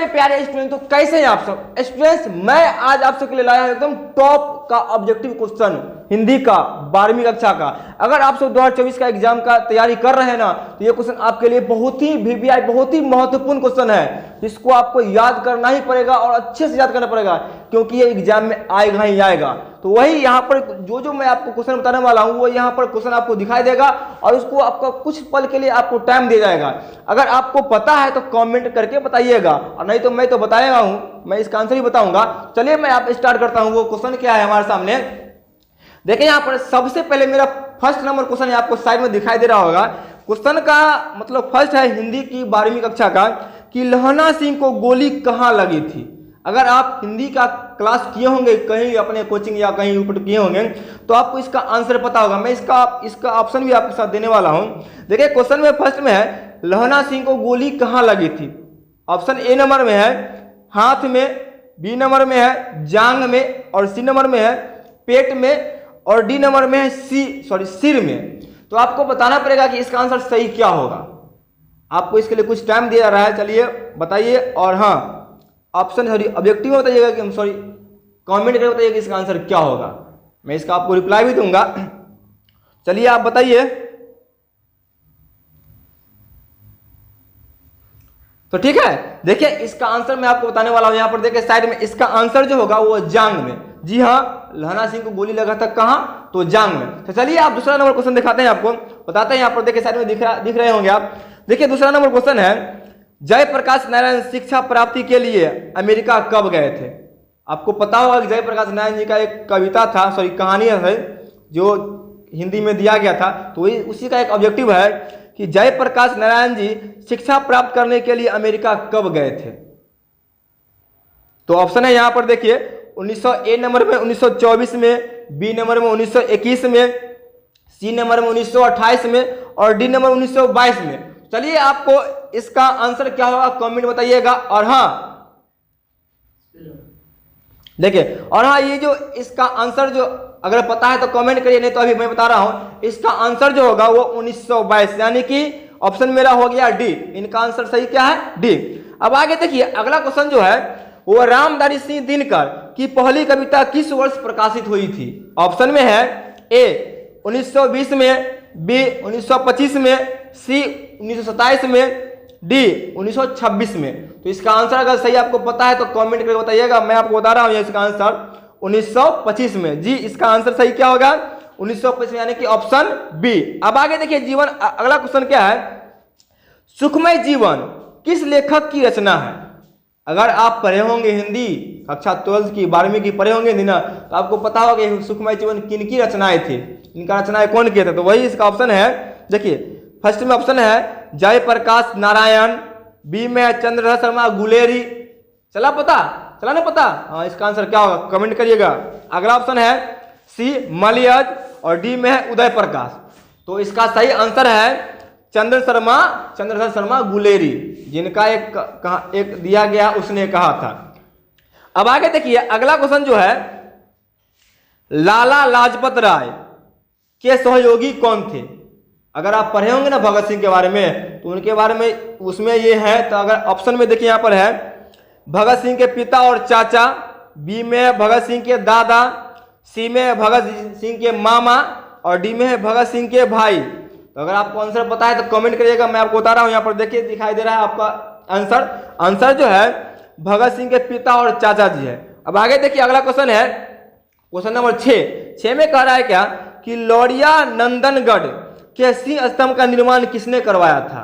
मेरे प्यारे स्टूडेंट, तो कैसे हैं आप सब स्टूडेंट्स। मैं आज आप सबके लिए लाया हूं एकदम टॉप का ऑब्जेक्टिव क्वेश्चन हिंदी का 12वीं कक्षा का। अगर आप सब 2024 का एग्जाम का तैयारी कर रहे हैं ना, तो ये क्वेश्चन आपके लिए बहुत ही वीवीआई, बहुत ही महत्वपूर्ण क्वेश्चन है, जिसको आपको याद करना ही पड़ेगा और अच्छे से याद करना पड़ेगा, क्योंकि ये एग्जाम में आएगा ही आएगा। तो वही यहाँ पर जो मैं आपको क्वेश्चन बताने वाला हूँ, वो यहाँ पर क्वेश्चन आपको दिखाई देगा और उसको आपका कुछ पल के लिए आपको टाइम दिया जाएगा। अगर आपको पता है तो कमेंट करके बताइएगा, और नहीं तो मैं तो बताएगा हूँ, मैं इसका आंसर ही बताऊंगा। चलिए मैं आप स्टार्ट करता हूँ। वो क्वेश्चन क्या है हमारे सामने, देखिए यहाँ पर सबसे पहले मेरा फर्स्ट नंबर क्वेश्चन आपको साइड में दिखाई दे रहा होगा। क्वेश्चन का मतलब फर्स्ट है हिंदी की 12वीं कक्षा का, कि लहना सिंह को गोली कहाँ लगी थी। अगर आप हिंदी का क्लास किए होंगे कहीं अपने कोचिंग या कहीं ऊपर किए होंगे, तो आपको इसका आंसर पता होगा। मैं इसका ऑप्शन भी आपके साथ देने वाला हूं। देखिए क्वेश्चन में फर्स्ट में है लहना सिंह को गोली कहाँ लगी थी। ऑप्शन ए नंबर में है हाथ में, बी नंबर में है जांग में, और सी नंबर में है पेट में, और डी नंबर में है सिर में। तो आपको बताना पड़ेगा कि इसका आंसर सही क्या होगा। आपको इसके लिए कुछ टाइम दिया रहा है, चलिए बताइए। और हाँ, ऑप्शन ऑब्जेक्टिव में बताइएगा कि कमेंट करके बताइए कि इसका आंसर क्या होगा। मैं इसका आपको रिप्लाई भी दूंगा। चलिए आप बताइए। तो ठीक है, देखिए इसका आंसर मैं आपको बताने वाला हूं। यहां पर देखिए साइड में इसका आंसर जो होगा वो जांग में। जी हाँ, लहना सिंह को गोली लगा था कहां, तो जांग में। तो चलिए आप दूसरा नंबर क्वेश्चन दिखाते हैं, आपको बताते हैं। यहां पर देखिए साइड में दिख रहे होंगे आप। देखिए दूसरा नंबर क्वेश्चन है जयप्रकाश नारायण शिक्षा प्राप्ति के लिए अमेरिका कब गए थे। आपको पता होगा कि जयप्रकाश नारायण जी का एक कविता था, कहानी है जो हिंदी में दिया गया था। तो उसी का एक ऑब्जेक्टिव है कि जयप्रकाश नारायण जी शिक्षा प्राप्त करने के लिए अमेरिका कब गए थे। तो ऑप्शन है यहां पर देखिए 1900 नंबर में 1924 में, बी नंबर में 1921 में, सी नंबर में 1928 में, और डी नंबर 1922 में। चलिए आपको इसका आंसर क्या होगा कमेंट बताइएगा। और हाँ देखिए, और हाँ ये जो इसका आंसर जो अगर पता है तो कमेंट करिए, नहीं तो अभी मैं बता रहा हूं। इसका आंसर जो होगा वो 1922, यानी कि ऑप्शन मेरा हो गया डी। इनका आंसर सही क्या है, डी। अब आगे देखिए अगला क्वेश्चन जो है वो रामधारी सिंह दिनकर की पहली कविता किस वर्ष प्रकाशित हुई थी। ऑप्शन में है ए 1920 में, बी 1925 में, सी 1927 में, डी 1926 में। तो इसका आंसर अगर सही आपको पता है तो कमेंट करके बताइएगा। मैं आपको बता रहा हूं इसका आंसर 1925 में। जी इसका आंसर सही क्या होगा, 1925 में, यानी कि ऑप्शन बी। अब आगे देखिए जीवन, अगला क्वेश्चन क्या है, सुखमय जीवन किस लेखक की रचना है। अगर आप पढ़े होंगे हिंदी कक्षा 12 की 12वीं की पढ़े होंगे ना, तो आपको पता होगा कि सुखमय जीवन किन की रचनाएं थी, इनका रचनाएं कौन किए थे। तो वही इसका ऑप्शन है। देखिए फर्स्ट में ऑप्शन है जयप्रकाश नारायण, बी में है चंद्रशेखर शर्मा गुलेरी। चला ना पता। हाँ, इसका आंसर क्या होगा कमेंट करिएगा। अगला ऑप्शन है सी मलयज, और डी में है उदय प्रकाश। तो इसका सही आंसर है चंद्रशेखर शर्मा गुलेरी, जिनका एक दिया गया उसने कहा था। अब आगे देखिए अगला क्वेश्चन जो है लाला लाजपत राय के सहयोगी कौन थे। अगर आप पढ़े होंगे ना भगत सिंह के बारे में, तो उनके बारे में उसमें ये है। तो अगर ऑप्शन में देखिए यहाँ पर है भगत सिंह के पिता और चाचा, बी में है भगत सिंह के दादा, सी में है भगत सिंह के मामा, और डी में है भगत सिंह के भाई। तो अगर आपको आंसर पता है तो कमेंट करिएगा। मैं आपको बता रहा हूं, यहाँ पर देखिए दिखाई दे रहा है आपका आंसर जो है भगत सिंह के पिता और चाचा जी है। अब आगे देखिए अगला क्वेश्चन है क्वेश्चन नंबर 6 में कह रहा है क्या कि लौरिया नंदनगढ़ के सिंह स्तंभ का निर्माण किसने करवाया था।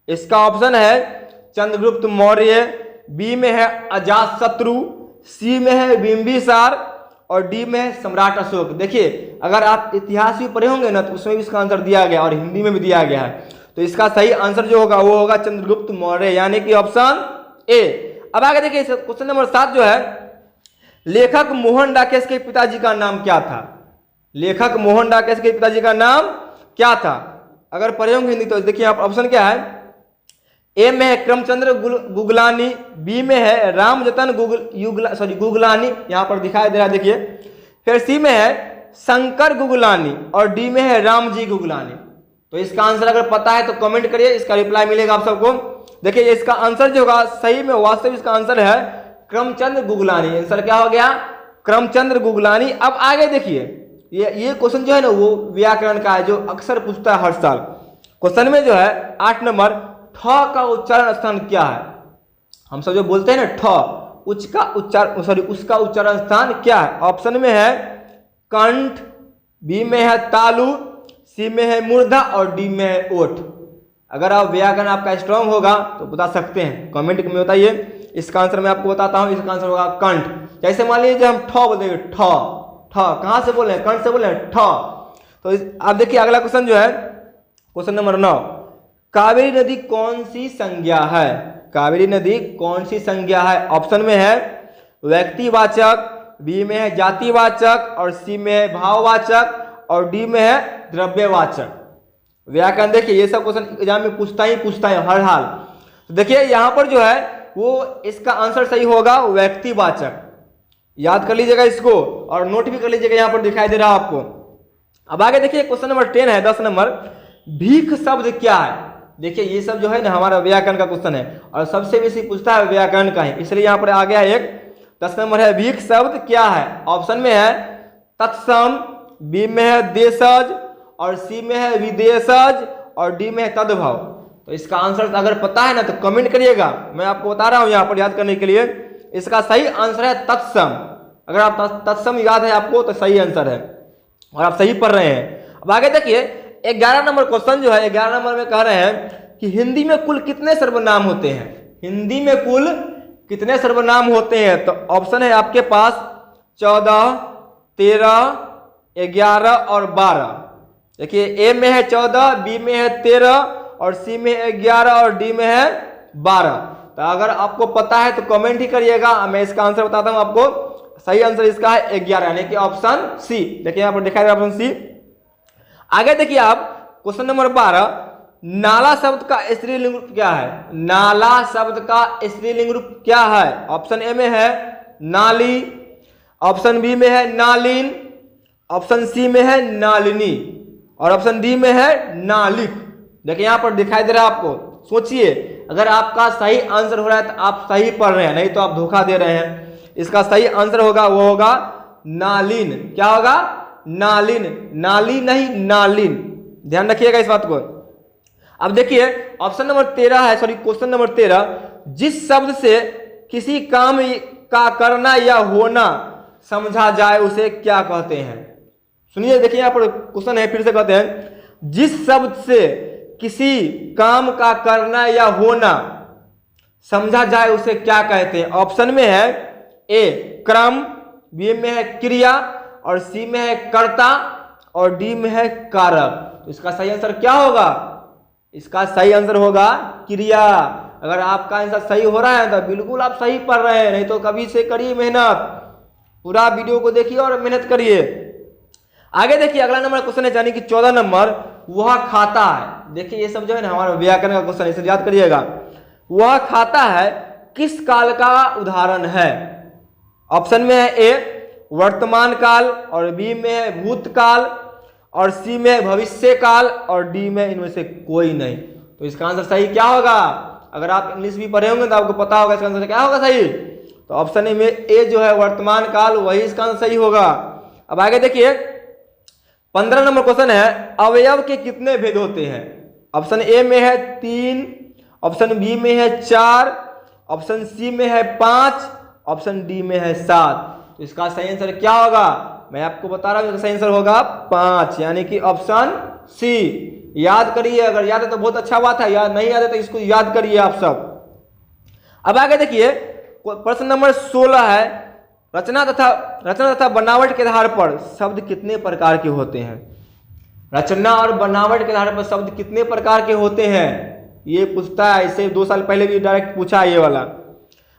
इसका ऑप्शन है चंद्रगुप्त मौर्य, बी में है अजातशत्रु, सी में है बिंबिसार, और डी में है सम्राट अशोक। देखिए अगर आप इतिहास भी पढ़े होंगे ना, तो उसमें भी इसका आंसर दिया गया और हिंदी में भी दिया गया है। तो इसका सही आंसर जो होगा वो होगा चंद्रगुप्त मौर्य, यानी कि ऑप्शन ए। अब आगे देखिए क्वेश्चन नंबर 7 जो है लेखक मोहन डाकेश के पिताजी का नाम क्या था। लेखक मोहन डाकेश के पिताजी का नाम क्या था। अगर पढ़े होंगे हिंदी तो देखिए आप ऑप्शन क्या है, ए में है करमचंद्र गुगलानी, बी में है रामजतन गुगलानी, यहां पर दिखाई दे रहा है देखिए। फिर सी में है शंकर गुगलानी, और डी में है रामजी गुगलानी। तो इसका आंसर अगर पता है तो कमेंट करिए, इसका रिप्लाई मिलेगा आप सबको। देखिए इसका आंसर जो होगा सही में वास्तविक इसका आंसर है करमचंद गुगलानी। आंसर क्या हो गया? करमचंद गुगलानी। अब आगे देखिए ये क्वेश्चन जो है ना वो व्याकरण का है, जो अक्सर पूछता है हर साल। क्वेश्चन में जो है 8 नंबर, ठ का उच्चारण स्थान क्या है? हम सब जो बोलते हैं ना ठ, उसका उच्चारण स्थान क्या है? ऑप्शन में है कंठ, बी में है तालु, सी में है मूर्धा और डी में है ओठ। अगर आप व्याकरण आपका स्ट्रांग होगा तो बता सकते हैं, कमेंट में बताइए। इसका आंसर मैं आपको बताता हूं, इसका आंसर होगा कंठ। जैसे मान लीजिए हम ठ बोलेंगे, ठ कहां से बोले? कंठ से बोले ठ। तो आप देखिए अगला क्वेश्चन जो है क्वेश्चन नंबर 9, कावेरी नदी कौन सी संज्ञा है? कावेरी नदी कौन सी संज्ञा है? ऑप्शन में है व्यक्तिवाचक, बी में है जातिवाचक और सी में है भाववाचक और डी में है द्रव्यवाचक। व्याकरण देखिए ये सब क्वेश्चन एग्जाम में पूछता है हर हाल। तो देखिए यहां पर जो है वो इसका आंसर सही होगा व्यक्तिवाचक। याद कर लीजिएगा इसको और नोट भी कर लीजिएगा, यहां पर दिखाई दे रहा है आपको। अब आगे देखिए क्वेश्चन नंबर 10 है, 10 नंबर, भीख शब्द क्या है? देखिए ये सब जो है ना हमारा व्याकरण का क्वेश्चन है और सबसे बेसी पूछता है व्याकरण का ही, इसलिए यहां पर आ गया एक 10 नंबर है, भीख शब्द क्या है? ऑप्शन में है तत्सम, बी में है देशज और सी में है विदेशज और डी में है तद्भव। तो इसका आंसर अगर पता है ना तो कमेंट करिएगा, मैं आपको बता रहा हूं यहां पर याद करने के लिए। इसका सही आंसर है तत्सम। अगर आप तत्सम याद है आपको तो सही आंसर है और आप सही पढ़ रहे हैं। अब आगे देखिए 11 नंबर क्वेश्चन जो है, 11 नंबर में कह रहे हैं कि हिंदी में कुल कितने सर्वनाम होते हैं? हिंदी में कुल कितने सर्वनाम होते हैं? तो ऑप्शन है आपके पास 14, 13, 11 और 12। देखिए ए में है 14, बी में है 13 और सी में है 11 और डी में है 12। तो अगर आपको पता है तो कमेंट ही करिएगा, मैं इसका आंसर बताता हूं आपको। सही आंसर इसका है 11 यानी कि ऑप्शन सी। देखिए यहां पर दिखाई दे रहा ऑप्शन सी। आगे देखिए आप क्वेश्चन नंबर 12, नाला शब्द का स्त्रीलिंग रूप क्या है? नाला शब्द का स्त्रीलिंग रूप क्या है? ऑप्शन ए में है नाली, ऑप्शन बी में है नालिन, ऑप्शन सी में है नालिनी और ऑप्शन डी में है नालिक। देखिए यहां पर दिखाई दे रहा है आपको। सोचिए अगर आपका सही आंसर हो रहा है तो आप सही पढ़ रहे हैं, नहीं तो आप धोखा दे रहे हैं। इसका सही आंसर होगा वो होगा नालिन। क्या होगा? नालिन, नाली नहीं नालिन। ध्यान रखिएगा इस बात को। अब देखिए ऑप्शन नंबर 13 है, सॉरी क्वेश्चन नंबर 13, जिस शब्द से किसी काम का करना या होना समझा जाए उसे क्या कहते हैं? सुनिए देखिए यहां पर क्वेश्चन है, फिर से कहते हैं जिस शब्द से किसी काम का करना या होना समझा जाए उसे क्या कहते हैं? ऑप्शन में है ए क्रम, बी में है क्रिया और सी में है कर्ता और डी में है कारक। तो इसका सही आंसर क्या होगा? इसका सही आंसर होगा क्रिया। अगर आपका आंसर सही हो रहा है तो बिल्कुल आप सही पढ़ रहे हैं, नहीं तो कभी से करिए मेहनत, पूरा वीडियो को देखिए और मेहनत करिए। आगे देखिए अगला नंबर क्वेश्चन है यानी कि 14 नंबर, वह खाता है। देखिए ये सब जो है ना हमारा व्याकरण का क्वेश्चन है, इसे याद करिएगा। वह खाता है किस काल का उदाहरण है? ऑप्शन में है ए वर्तमान काल और बी में है भूतकाल और सी में है भविष्य काल और डी में इनमें से कोई नहीं। तो इसका आंसर सही क्या होगा? अगर आप इंग्लिश भी पढ़े होंगे तो आपको पता होगा इसका आंसर क्या होगा सही। तो ऑप्शन में ए जो है वर्तमान काल, वही इसका आंसर सही होगा। अब आगे देखिए 15 नंबर क्वेश्चन है, अवयव के कितने भेद होते हैं? ऑप्शन ए में है 3, ऑप्शन बी में है 4, ऑप्शन सी में है 5, ऑप्शन डी में है 7। तो इसका सही आंसर क्या होगा? मैं आपको बता रहा हूं इसका सही आंसर होगा 5 यानी कि ऑप्शन सी। याद करिए, अगर याद है तो बहुत अच्छा बात है, याद नहीं याद है तो इसको याद करिए आप सब। अब आगे देखिए प्रश्न नंबर 16 है, रचना तथा बनावट के आधार पर शब्द कितने प्रकार के होते हैं? रचना और बनावट के आधार पर शब्द कितने प्रकार के होते हैं ये पूछता है। इसे 2 साल पहले भी डायरेक्ट पूछा है ये वाला।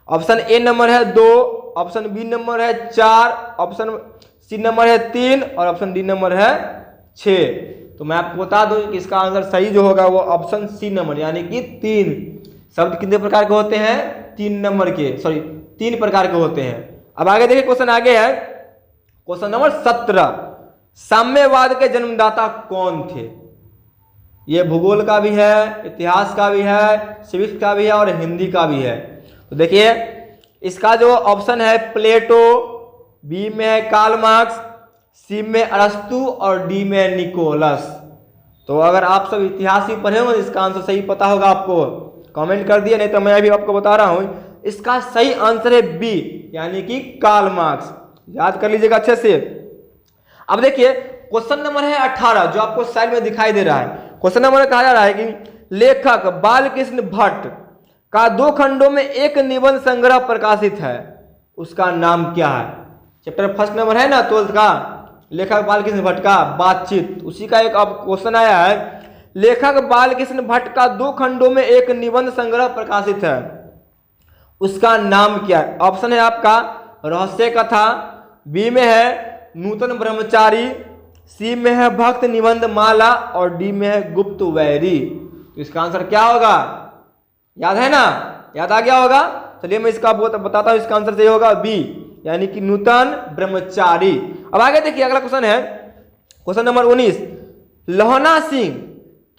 ऑप्शन ए नंबर है 2, ऑप्शन बी नंबर है 4, ऑप्शन सी नंबर है 3 और ऑप्शन डी नंबर है 6। तो मैं आपको बता दूं कि इसका आंसर सही जो होगा वो ऑप्शन सी नंबर यानी कि 3। शब्द कितने प्रकार के होते हैं? 3 नंबर के, सॉरी 3 प्रकार के होते हैं। अब आगे देखिए क्वेश्चन आगे है क्वेश्चन नंबर 17, साम्यवाद के जन्मदाता कौन थे? ये भूगोल का भी है, इतिहास का भी है, सिविक्स का भी है और हिंदी का भी है। तो देखिए इसका जो ऑप्शन है प्लेटो, बी में है कार्ल मार्क्स, सी में अरस्तु और डी में है निकोलस। तो अगर आप सब इतिहास ही पढ़े हो तो इसका आंसर सही पता होगा आपको, कमेंट कर दिया, नहीं तो मैं भी आपको बता रहा हूं इसका सही आंसर है बी यानी कि कार्ल मार्क्स। याद कर लीजिएगा अच्छे से। अब देखिए क्वेश्चन नंबर है 18 जो आपको साइड में दिखाई दे रहा है। क्वेश्चन नंबर कहा जा रहा है कि लेखक बालकृष्ण भट्ट का 2 खंडों में एक निबंध संग्रह प्रकाशित है, उसका नाम क्या है? चैप्टर फर्स्ट नंबर है ना 12th का, लेखक बालकृष्ण भट्ट का बातचीत, उसी का एक अब क्वेश्चन आया है। लेखक बालकृष्ण भट्ट का 2 खंडों में एक निबंध संग्रह प्रकाशित है, उसका नाम क्या है? ऑप्शन है आपका रहस्य कथा, बी में है नूतन ब्रह्मचारी, सी में है भक्त निबंध माला और डी में है गुप्त वैरी। तो इसका आंसर क्या होगा? याद है ना, याद आ गया होगा। चलिए मैं इसका बताता हूं, इसका आंसर सही होगा बी यानी कि नूतन ब्रह्मचारी। अब आगे देखिए अगला क्वेश्चन है क्वेश्चन नंबर 19, लोहना सिंह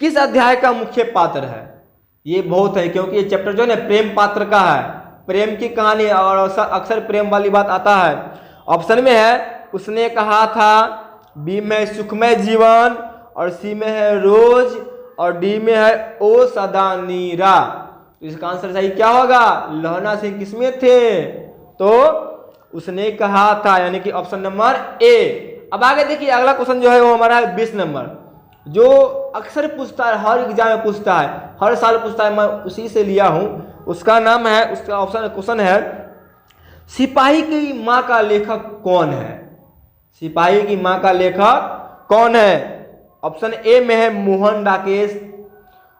किस अध्याय का मुख्य पात्र है? ये बहुत है क्योंकि ये चैप्टर जो है ना प्रेम पात्र का है, प्रेम की कहानी और अक्सर प्रेम वाली बात आता है। ऑप्शन में है उसने कहा था, बी में सुखमय जीवन और सी में है रोज और डी में है ओ सदा नीरा। तो इसका आंसर सही क्या होगा? लोहना सिंह किसमें थे? तो उसने कहा था यानी कि ऑप्शन नंबर ए। अब आगे देखिए अगला क्वेश्चन जो है वो हमारा है 20 नंबर, जो अक्सर पूछता है, हर एग्जाम में पूछता है, हर साल पूछता है, मैं उसी से लिया हूं। उसका नाम है, उसका ऑप्शन क्वेश्चन है सिपाही की मां का लेखक कौन है? सिपाही की मां का लेखक कौन है? ऑप्शन ए में है मोहन राकेश,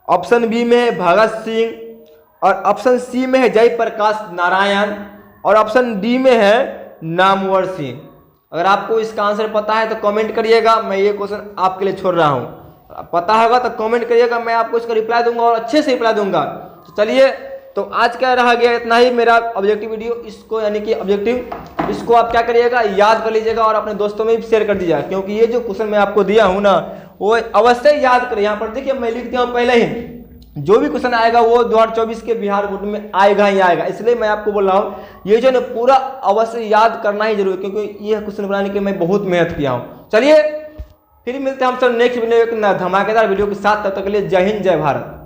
ऑप्शन बी में है भगत सिंह और ऑप्शन सी में है जयप्रकाश नारायण और ऑप्शन डी में है नामवर सिंह। अगर आपको इसका आंसर पता है तो कमेंट करिएगा, मैं ये क्वेश्चन आपके लिए छोड़ रहा हूं। पता होगा तो कमेंट करिएगा, मैं आपको इसका रिप्लाई दूंगा और अच्छे से रिप्लाई दूंगा। तो चलिए, तो आज क्या रहा गया इतना ही मेरा ऑब्जेक्टिव वीडियो, इसको यानी कि ऑब्जेक्टिव इसको आप क्या करिएगा याद कर लीजिएगा और अपने दोस्तों में भी शेयर कर दीजिएगा, क्योंकि ये जो क्वेश्चन मैं आपको दिया हूं ना वो अवश्य याद करें। यहाँ पर देखिए मैं लिख दिया हूं पहले ही, जो भी क्वेश्चन आएगा वो 2024 के बिहार बोर्ड में आएगा ही आएगा, इसलिए मैं आपको बोल रहा हूँ ये जो ना पूरा अवश्य याद करना ही जरूरी, क्योंकि ये क्वेश्चन बनाने के मैं बहुत मेहनत किया हूँ। चलिए फिर मिलते हैं हम सब नेक्स्ट वीडियो एक धमाकेदार वीडियो के साथ, तब तक के लिए जय हिंद जय भारत।